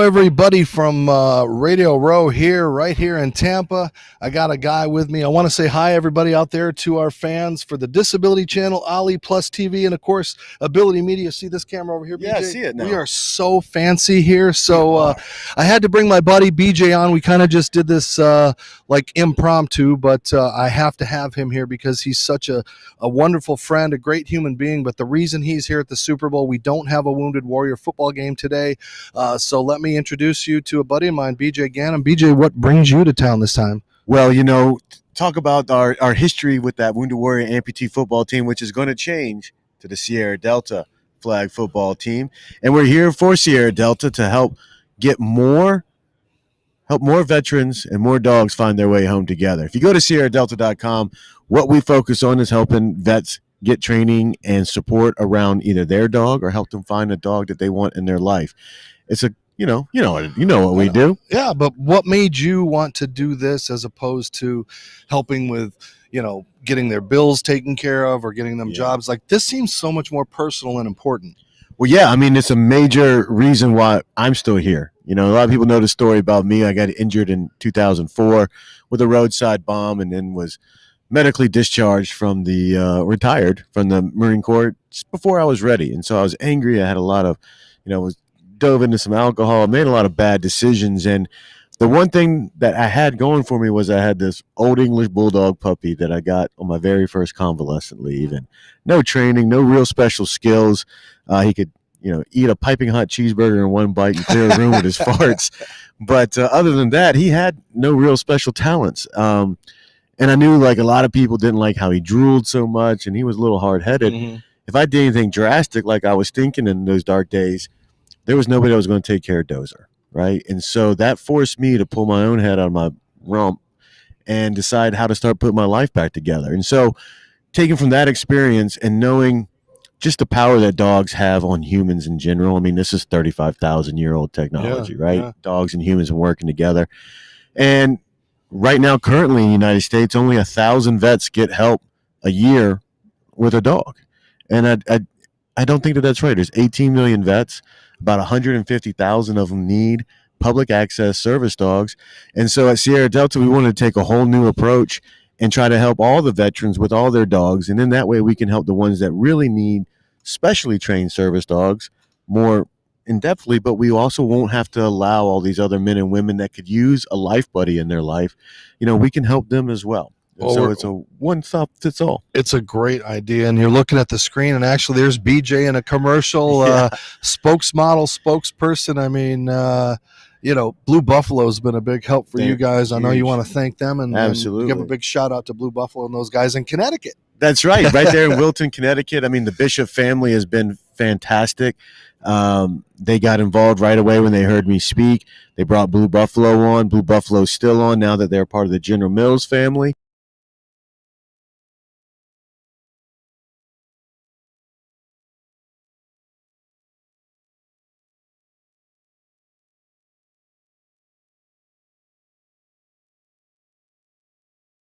everybody from Radio Row here, right here in Tampa. I got a guy with me. I want to say hi, everybody out there, to our fans for the Disability Channel, Ali Plus TV, and of course, Ability Media. See this camera over here, BJ? Yeah, I see it now. We are so fancy here. So I had to bring my buddy BJ on. We kind of just did this like impromptu, but I have to have him here because he's such a wonderful friend, a great human being. But the reason he's here at the Super Bowl, we don't have a Wounded Warrior football game today. So let me introduce you to a buddy of mine, BJ Ganam. BJ, what brings you to town this time? Well, talk about our history with that Wounded Warrior amputee football team, which is going to change to the Sierra Delta flag football team. And we're here for Sierra Delta to help more veterans and more dogs find their way home together. If you go to SierraDelta.com, what we focus on is helping vets get training and support around either their dog or help them find a dog that they want in their life. It's you know what we do. Yeah, but what made you want to do this as opposed to helping with, getting their bills taken care of or getting them jobs? Like, this seems so much more personal and important. Well, yeah, I mean, it's a major reason why I'm still here. A lot of people know the story about me. I got injured in 2004 with a roadside bomb and then was medically discharged from retired from the Marine Corps just before I was ready. And so I was angry. I had a lot of, was dove into some alcohol, made a lot of bad decisions. And the one thing that I had going for me was I had this old English bulldog puppy that I got on my very first convalescent leave, and no training, no real special skills. He could, eat a piping hot cheeseburger in one bite and clear a room with his farts. But other than that, he had no real special talents. And I knew like a lot of people didn't like how he drooled so much, and he was a little hard-headed. Mm-hmm. If I did anything drastic like I was thinking in those dark days, there was nobody that was going to take care of Dozer, right? And so that forced me to pull my own head out of my rump and decide how to start putting my life back together. And so taking from that experience and knowing just the power that dogs have on humans in general. I mean, this is 35,000-year-old technology, right? Yeah. Dogs and humans are working together. And right now, currently in the United States, only 1,000 vets get help a year with a dog. And I don't think that's right. There's 18 million vets. About 150,000 of them need public access service dogs. And so at Sierra Delta, we wanted to take a whole new approach and try to help all the veterans with all their dogs. And then that way we can help the ones that really need specially trained service dogs more in-depthly, but we also won't have to allow all these other men and women that could use a life buddy in their life. We can help them as well. So it's a one-stop-fits-all. It's a great idea. And you're looking at the screen, and actually there's BJ in a commercial, spokesperson. I mean, Blue Buffalo's been a big help for you guys. I know you want to thank them and give a big shout-out to Blue Buffalo and those guys in Connecticut. That's right, right there in Wilton, Connecticut. I mean, the Bishop family has been fantastic. They got involved right away when they heard me speak. They brought Blue Buffalo on. Blue Buffalo's still on now that they're part of the General Mills family.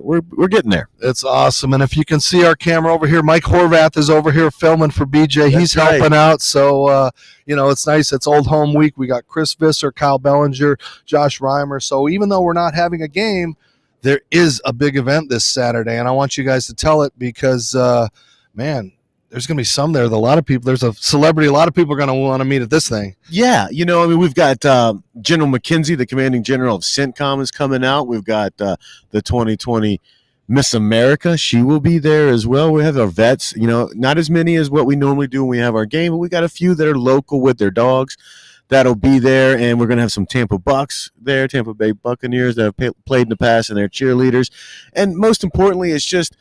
We're getting there. It's awesome. And if you can see our camera over here, Mike Horvath is over here filming for BJ. He's helping out. So, it's nice. It's Old Home Week. We got Chris Visser, Kyle Bellinger, Josh Reimer. So even though we're not having a game, there is a big event this Saturday. And I want you guys to tell it because, there's going to be some there. There's a celebrity. A lot of people are going to want to meet at this thing. Yeah. We've got General McKenzie, the commanding general of CENTCOM, is coming out. We've got the 2020 Miss America. She will be there as well. We have our vets, not as many as what we normally do when we have our game, but we got a few that are local with their dogs that'll be there. And we're going to have some Tampa Bucks there, Tampa Bay Buccaneers that have played in the past, and their cheerleaders. And most importantly, it's just,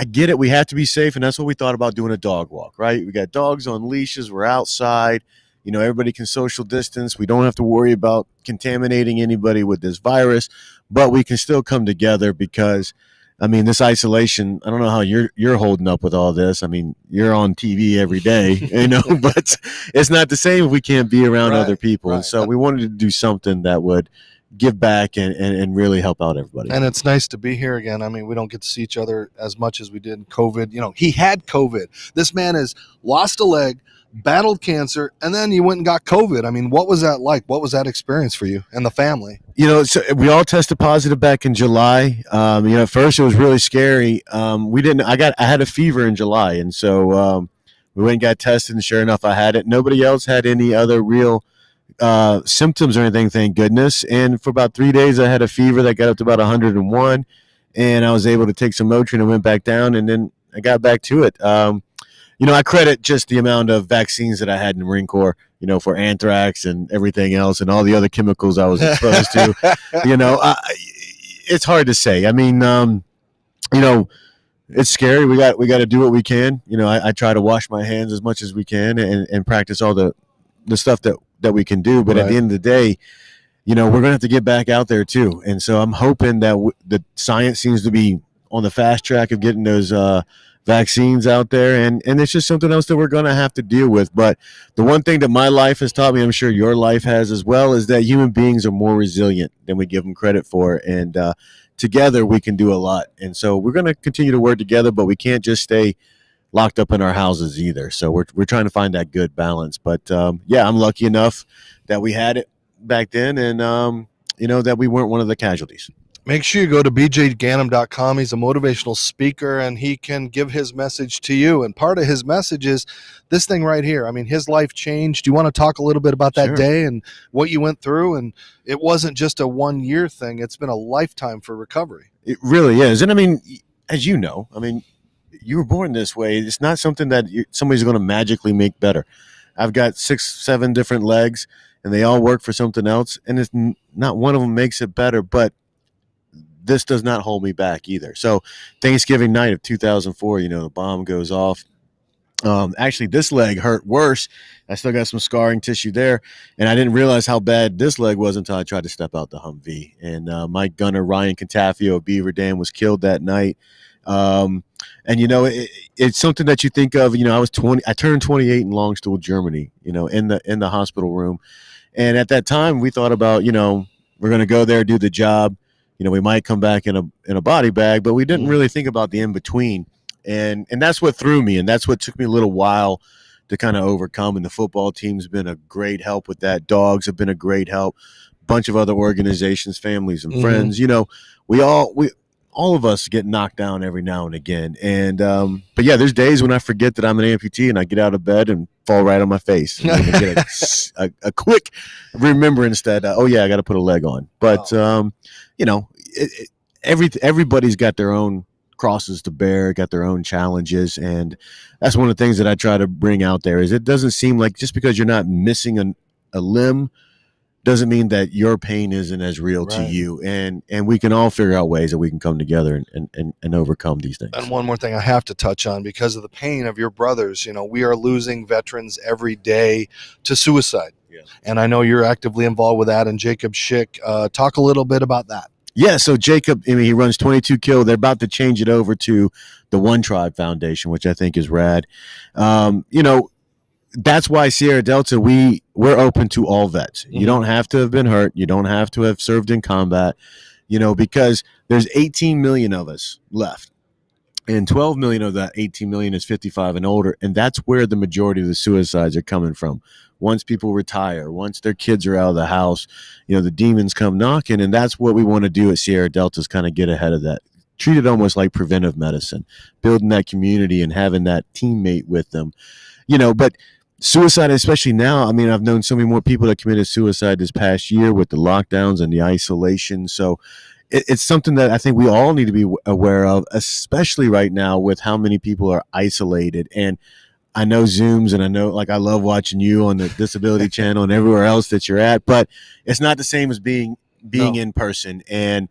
I get it. We have to be safe, and that's what we thought about doing a dog walk, right? We got dogs on leashes. We're outside. Everybody can social distance. We don't have to worry about contaminating anybody with this virus, but we can still come together because, this isolation, I don't know how you're holding up with all this. You're on TV every day, but it's not the same if we can't be around other people. Right. And so we wanted to do something that would give back and really help out everybody. And it's nice to be here again. We don't get to see each other as much as we did in COVID. He had COVID. This man has lost a leg, battled cancer, and then you went and got COVID. I mean, what was that like? What was that experience for you and the family? So we all tested positive back in July. At first it was really scary. We didn't. I had a fever in July, and so we went and got tested, and sure enough, I had it. Nobody else had any other real symptoms or anything, thank goodness. And for about 3 days, I had a fever that got up to about 101, and I was able to take some Motrin and went back down, and then I got back to it. I credit just the amount of vaccines that I had in the Marine Corps, for anthrax and everything else and all the other chemicals I was exposed to. It's hard to say. I mean, it's scary. We got to do what we can. I try to wash my hands as much as we can and practice all the stuff that we can do. But Right. At the end of the day, we're going to have to get back out there too. And so I'm hoping that the science seems to be on the fast track of getting those vaccines out there. And it's just something else that we're going to have to deal with. But the one thing that my life has taught me, I'm sure your life has as well, is that human beings are more resilient than we give them credit for. And together we can do a lot. And so we're going to continue to work together, but we can't just stay locked up in our houses either. So we're trying to find that good balance. But I'm lucky enough that we had it back then, and that we weren't one of the casualties. Make sure you go to bjganam.com. He's a motivational speaker, and he can give his message to you. And part of his message is this thing right here. I mean, his life changed. Do you want to talk a little bit about that Sure. day and what you went through? And it wasn't just a 1 year thing. It's been a lifetime for recovery. It really is. And I mean, as you know, you were born this way. It's not something that somebody's going to magically make better. I've got 6, 7 different legs, and they all work for something else. And it's not one of them makes it better, but this does not hold me back either. So Thanksgiving night of 2004, the bomb goes off. Actually, this leg hurt worse. I still got some scarring tissue there, and I didn't realize how bad this leg was until I tried to step out the Humvee. And my gunner, Ryan Contafio of Beaver Dam, was killed that night. And it's something that you think of. I turned 28 in Longstuhl, Germany. In the hospital room, and at that time we thought about, we're going to go there, do the job. We might come back in a body bag, but we didn't really think about the in between. And that's what threw me, and that's what took me a little while to kind of overcome. And the football team's been a great help with that. Dogs have been a great help. Bunch of other organizations, families, and friends. We all of us get knocked down every now and again. And but yeah, there's days when I forget that I'm an amputee and I get out of bed and fall right on my face. And I get a quick remembrance that I got to put a leg on. But everybody's got their own crosses to bear, got their own challenges, and that's one of the things that I try to bring out there. Is it doesn't seem like just because you're not missing a limb doesn't mean that your pain isn't as real to you, and we can all figure out ways that we can come together and overcome these things. And one more thing I have to touch on, because of the pain of your brothers, we are losing veterans every day to suicide. Yeah. And I know you're actively involved with that. And Jacob Schick, talk a little bit about that. Yeah, so Jacob, he runs 22 Kill. They're about to change it over to the One Tribe Foundation, which I think is rad. That's why Sierra Delta, we're open to all vets. You don't have to have been hurt. You don't have to have served in combat, because there's 18 million of us left. And 12 million of that 18 million is 55 and older. And that's where the majority of the suicides are coming from. Once people retire, once their kids are out of the house, the demons come knocking. And that's what we want to do at Sierra Delta, is kind of get ahead of that. Treat it almost like preventive medicine, building that community and having that teammate with them. But suicide, especially now, I've known so many more people that committed suicide this past year with the lockdowns and the isolation. So it's something that I think we all need to be aware of, especially right now with how many people are isolated. And I know Zooms, and I know, I love watching you on the Disability Channel and everywhere else that you're at, but it's not the same as being in person. And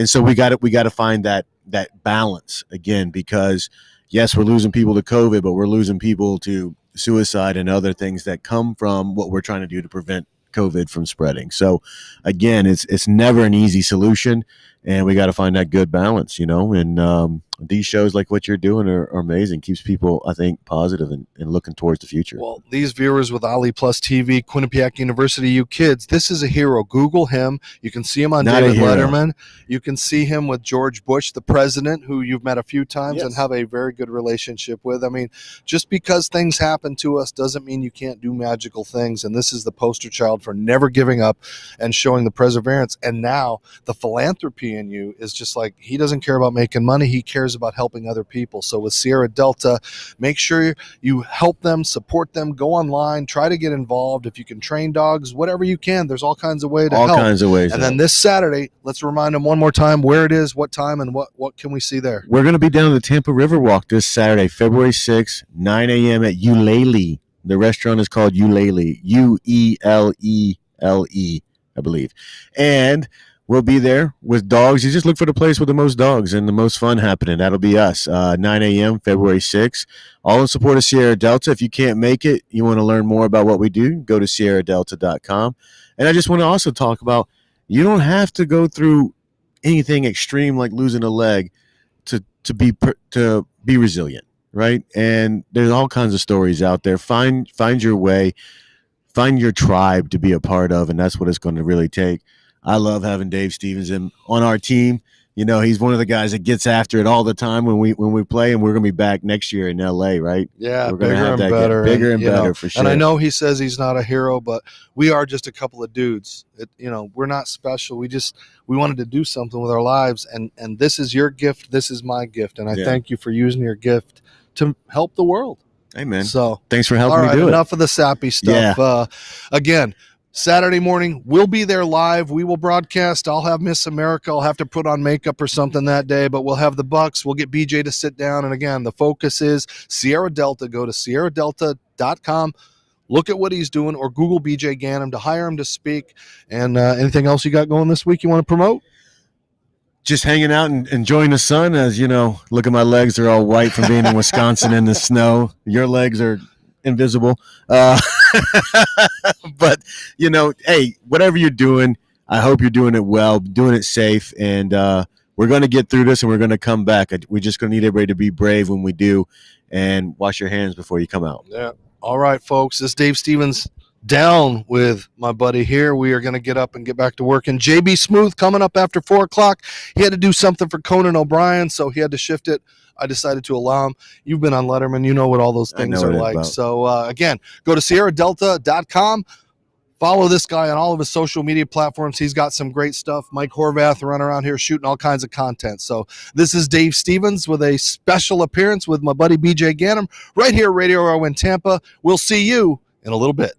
so we got to find that balance again, because yes, we're losing people to COVID, but we're losing people to suicide and other things that come from what we're trying to do to prevent COVID from spreading. So again, it's never an easy solution, and we got to find that good balance, and these shows like what you're doing are amazing. Keeps people, I think, positive and looking towards the future. Well, these viewers with Ali Plus TV, Quinnipiac University, you kids, this is a hero. Google him. You can see him on Not a David hero. Letterman. You can see him with George Bush, the president, who you've met a few times Yes. and have a very good relationship with. I mean, just because things happen to us doesn't mean you can't do magical things. And this is the poster child for never giving up and showing the perseverance. And now the philanthropy in you is just like, he doesn't care about making money. He cares about helping other people. So with Sierra Delta, make sure you help them, support them, go online, try to get involved. If you can train dogs, whatever you can, there's all kinds of ways to All help. kinds of ways. And then this Saturday, let's remind them one more time where it is, what time, and what can we see there? We're going to be down at the Tampa Riverwalk this Saturday, February 6th, 9 a.m. at Ulele. The restaurant is called Ulele, Uelele, I believe. And we'll be there with dogs. You just look for the place with the most dogs and the most fun happening. That'll be us, 9 a.m., February 6th. All in support of Sierra Delta. If you can't make it, you want to learn more about what we do, go to sierradelta.com. And I just want to also talk about, you don't have to go through anything extreme like losing a leg to be resilient, right? And there's all kinds of stories out there. Find your way, find your tribe to be a part of, and that's what it's going to really take. I love having Dave Stevens on our team. You know, he's one of the guys that gets after it all the time when we play, and we're going to be back next year in LA, right? Yeah, we're gonna bigger have and that better. Bigger and better, for sure. And I know he says he's not a hero, but we are just a couple of dudes. We're not special. We wanted to do something with our lives, and this is your gift. This is my gift, and I thank you for using your gift to help the world. Amen. So thanks for helping me do it. Enough of the sappy stuff. Again, Saturday morning, we'll be there live. We will broadcast. I'll have Miss America. I'll have to put on makeup or something that day, but we'll have the Bucks. We'll get BJ to sit down. And again, the focus is Sierra Delta. Go to sierradelta.com. Look at what he's doing, or Google BJ Ganam to hire him to speak. And anything else you got going this week you want to promote? Just hanging out and enjoying the sun. As you know, look at my legs. They're all white from being in Wisconsin in the snow. Your legs are invisible. But, hey, whatever you're doing, I hope you're doing it well, doing it safe. And we're going to get through this, and we're going to come back. We're just going to need everybody to be brave when we do, and wash your hands before you come out. Yeah. All right, folks. This is Dave Stevens down with my buddy here. We are going to get up and get back to work. And JB Smooth coming up after 4 o'clock. He had to do something for Conan O'Brien, so he had to shift it. I decided to allow him. You've been on Letterman. You know what all those things are like. About. So, again, go to sierradelta.com. Follow this guy on all of his social media platforms. He's got some great stuff. Mike Horvath running around here shooting all kinds of content. So this is Dave Stevens with a special appearance with my buddy BJ Ganam right here at Radio Row in Tampa. We'll see you in a little bit.